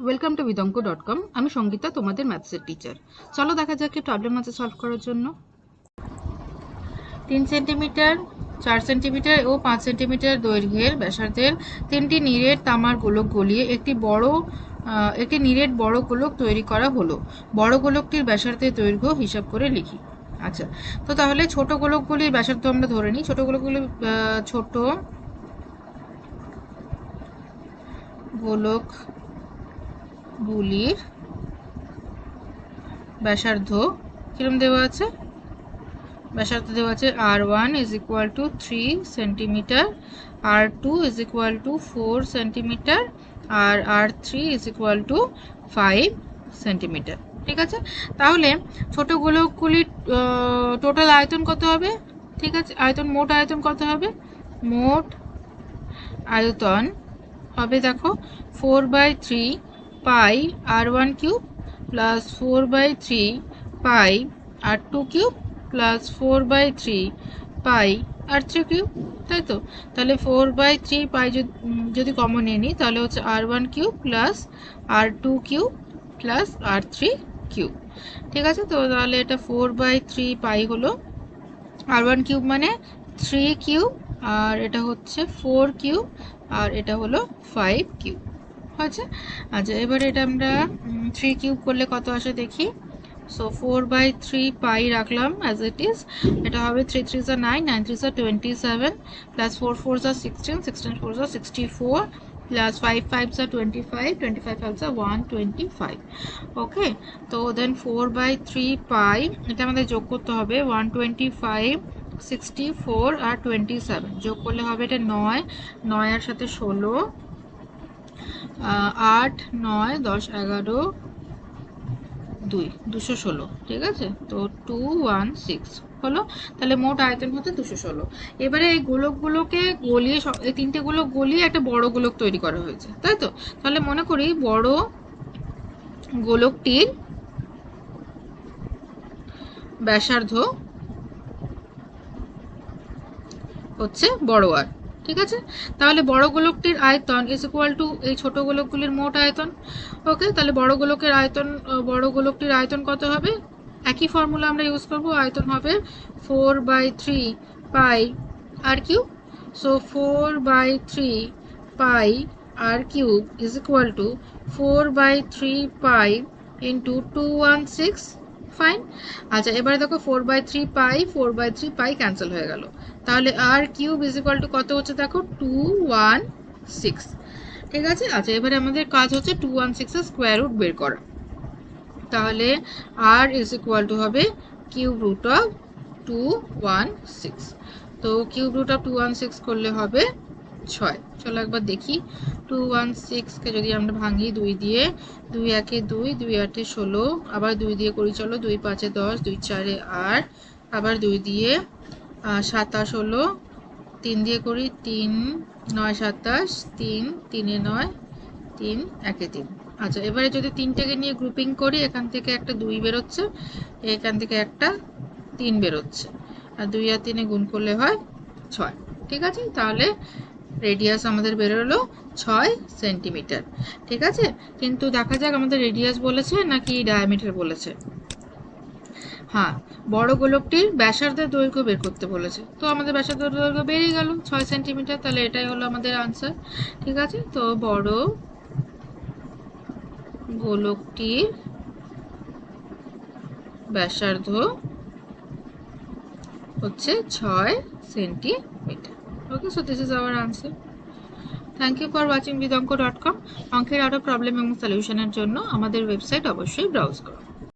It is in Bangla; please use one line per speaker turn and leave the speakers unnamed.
Welcome to vidonko.com। আমি সঙ্গীতা, তোমাদের ম্যাথসের টিচার। চলো দেখা যাক কি প্রবলেম আছে সলভ করার জন্য। 3 সেন্টিমিটার, 4 সেন্টিমিটার ও 5 সেন্টিমিটার দৈর্ঘ্যের ব্যাসার্ধের তিনটি নিরেট তামার গোলক গলিয়ে একটি নিরেট বড় গোলক তৈরি করা হলো। বড় গোলকটির ব্যাসার্ধের দৈর্ঘ্য হিসাব করে লিখি। আচ্ছা, তো তাহলে ছোট গোলকগুলির ব্যাসার্ধ আমরা ধরে নিই। ছোট গোলকগুলির ব্যাসার্ধ কিরম দেওয়া আছে? ব্যাসার্ধ দেওয়া আছে r1 is equal to 3 centimetre, r2 is equal to 4 centimetre, আর r3 is equal to 5 centimetre. ঠিক আছে, তাহলে ছোট গোলকগুলির টোটাল আয়তন কত হবে? ঠিক আছে, মোট আয়তন কত হবে? মোট আয়তন হবে দেখো 4/3 পাই r1 কিউব প্লাস 4/3 পাই r2 কিউব প্লাস 4/3 পাই r3 কিউব, তাই তো? তাহলে 4/3 পাই যদি কমন নিয়ে নিই তাহলে হচ্ছে r1 cube plus r2 cube plus r3 cube. ঠিক আছে, তো তাহলে এটা 4/3 পাই হলো, r1 কিউব মানে 3 কিউব, আর এটা হচ্ছে 4 কিউব, আর এটা হলো 5 কিউব। আচ্ছা, এবারে এটা আমরা 3 কিউব করলে কত আসে দেখি। সো 4/3 পাই রাখলাম অ্যাজ ইট ইজ। এটা হবে 3 3 যা 9, 9 3 যা 27, প্লাস 4 4 যা 16, 16 4 যা 64, প্লাস 5 5 যা 25, 25 5 যা 125। ওকে, তো দেন 4/3 পাই এটা আমাদের যোগ করতে হবে 125, 64 আর 27 যোগ করলে হবে এটা 9, 9 এর সাথে 16, 8 9 10 11 2 216। ঠিক আছে, তো 216 হলো। তাহলে মোট আয়তন হচ্ছে 216। এবারে এই গোলকগুলোকে গলিয়ে, এই তিনটে গোলক গলিয়ে একটা বড় গোলক তৈরি করা হয়েছে, তাই তো? তাহলে মনে করি বড় গোলকটির ব্যাসার্ধ হচ্ছে বড় আর। ঠিক আছে, তাহলে বড় গোলকটির আয়তন ইজ ইকুয়াল টু এই ছোট গোলকগুলির মোট আয়তন। ওকে, তাহলে বড় গোলকটির আয়তন কত হবে? একই ফর্মুলা আমরা ইউজ করব। আয়তন হবে 4/3 pi R cube. So 4/3 pi R cube is equal to 4/3 pi into 216। Fine. আচ্ছা, এবারে দেখো 4/3 পাই ক্যান্সেল হয়ে গেল, তাহলে R cube is equal to কত হচ্ছে দেখো 216। ঠিক আছে, আচ্ছা এবারে আমাদের কাজ হচ্ছে 216 এর স্কোয়ার রুট বের করা। তাহলে আর ইজ ইকুয়াল টু হবে কিউব রুট অফ 216। তো কিউব রুট অফ 216 করলে হবে 6। চলো একবার দেখি, 216কে যদি আমরা ভাঙি 2 দিয়ে, 2 1 2, 2 8 16, আবার 2 দিয়ে করি চলো, 2 5 10, 2 4 8, আবার 2 দিয়ে 27 হলো, 3 দিয়ে করি 3 9 27, 3 3 9, 3 1 3। আচ্ছা, এবারে যদি তিনটাকে নিয়ে গ্রুপিং করি, এখান থেকে একটা 2 বেরোচ্ছে, এখান থেকে একটা 3 বেরোচ্ছে, আর 2 আর 3 গুণ করলে হয় 6। ঠিক আছে, তাহলে রেডিয়াস আমাদের বেরোলো 6 সেন্টিমিটার। ঠিক আছে, কিন্তু দেখা যাক আমাদের রেডিয়াস বলেছে নাকি ডায়ামিটার বলেছে। হ্যাঁ, বড় গোলকটির ব্যাসার্ধের দৈর্ঘ্য বের করতে বলেছে, তো আমাদের ব্যাসার্ধের দৈর্ঘ্য বেরিয়ে গেল 6 সেন্টিমিটার। তাহলে এটাই হলো আমাদের আনসার। ঠিক আছে, তো বড় গোলকটির ব্যাসার্ধ হচ্ছে 6 centimetre. Okay, so this is our answer. Thank you for watching vidonko.com। অঙ্কের আরও প্রবলেম এবং সলিউশনের জন্য আমাদের ওয়েবসাইট অবশ্যই ব্রাউজ করুন।